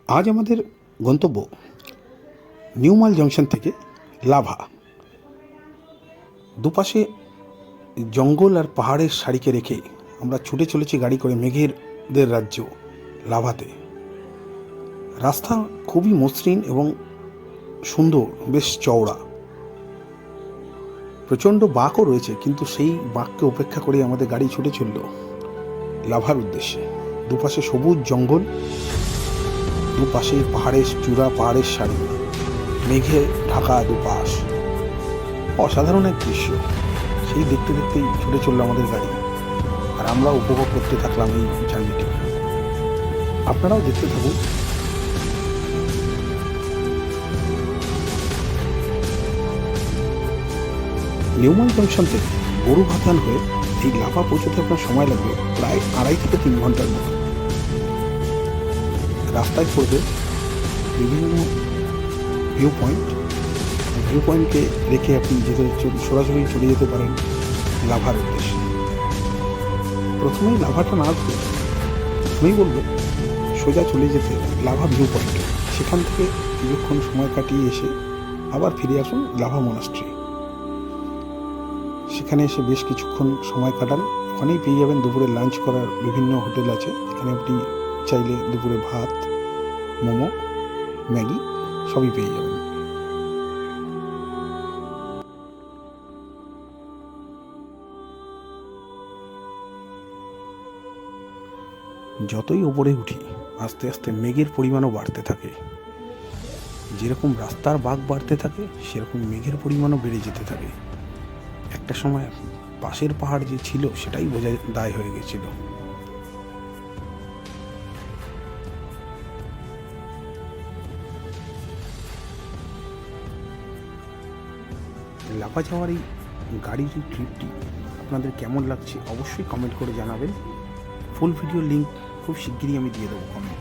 আজ আমাদের গন্তব্য নিউমাল জংশন থেকে লাভা। দুপাশে জঙ্গল আর পাহাড়ের সারিকে রেখে আমরা ছুটে চলেছি গাড়ি করে মেঘেরদের রাজ্য লাভাতে। রাস্তা খুবই মসৃণ এবং সুন্দর, বেশ চওড়া। প্রচণ্ড বাঁকও রয়েছে, কিন্তু সেই বাঁককে উপেক্ষা করে আমাদের গাড়ি ছুটে চলল লাভার উদ্দেশ্যে। দুপাশে সবুজ জঙ্গল, দুপাশে পাহাড়ের চূড়া, পাহাড়ের সারি, মেঘে ঢাকা দুপাশ। অসাধারণ এক দৃশ্য। সেই দেখতে দেখতেই ছুটে চলল আমাদের গাড়ি, আর আমরা উপভোগ করতে থাকলাম এই জার্নিটি। আপনারাও দেখতে থাকুন। নিউমাল জংশন থেকে গরু ভাতান হয়ে এই লাভা পৌঁছতে আপনার সময় লাগবে প্রায় 2.5 থেকে 3 ঘন্টার মতো। রাস্তায় পড়বে বিভিন্ন ভিউ পয়েন্টকে রেখে আপনি সরাসরি চলে যেতে পারেন লাভার উদ্দেশ্যে। প্রথমেই লাভাটা না ঘুরে প্রথমেই বলবো সোজা চলে যেতে লাভা ভিউ পয়েন্টে। সেখান থেকে কিছুক্ষণ সময় কাটিয়ে এসে আবার ফিরে আসুন লাভা মনাস্ট্রি। সেখানে এসে বেশ কিছুক্ষণ সময় কাটান। ওখানেই পেয়ে যাবেন দুপুরে লাঞ্চ করার বিভিন্ন হোটেল আছে, এখানে আপনি চাইলে দুপুরে ভাত, মোমো, ম্যাগি সবই পেয়ে যাবেন। যতই ওপরে উঠি আস্তে আস্তে মেঘের পরিমাণও বাড়তে থাকে। যেরকম রাস্তার বাঁক বাড়তে থাকে সেরকম মেঘের পরিমাণও বেড়ে যেতে থাকে। একটা সময় পাশের পাহাড় যে ছিল সেটাই বোঝা দায় হয়ে গেছিল। লাভা যাওয়ার এই গাড়ির এই ট্রিপটি আপনাদের কেমন লাগছে অবশ্যই কমেন্ট করে জানাবেন। ফুল ভিডিও লিঙ্ক খুব শিগগিরই আমি দিয়ে দেবো কমেন্ট।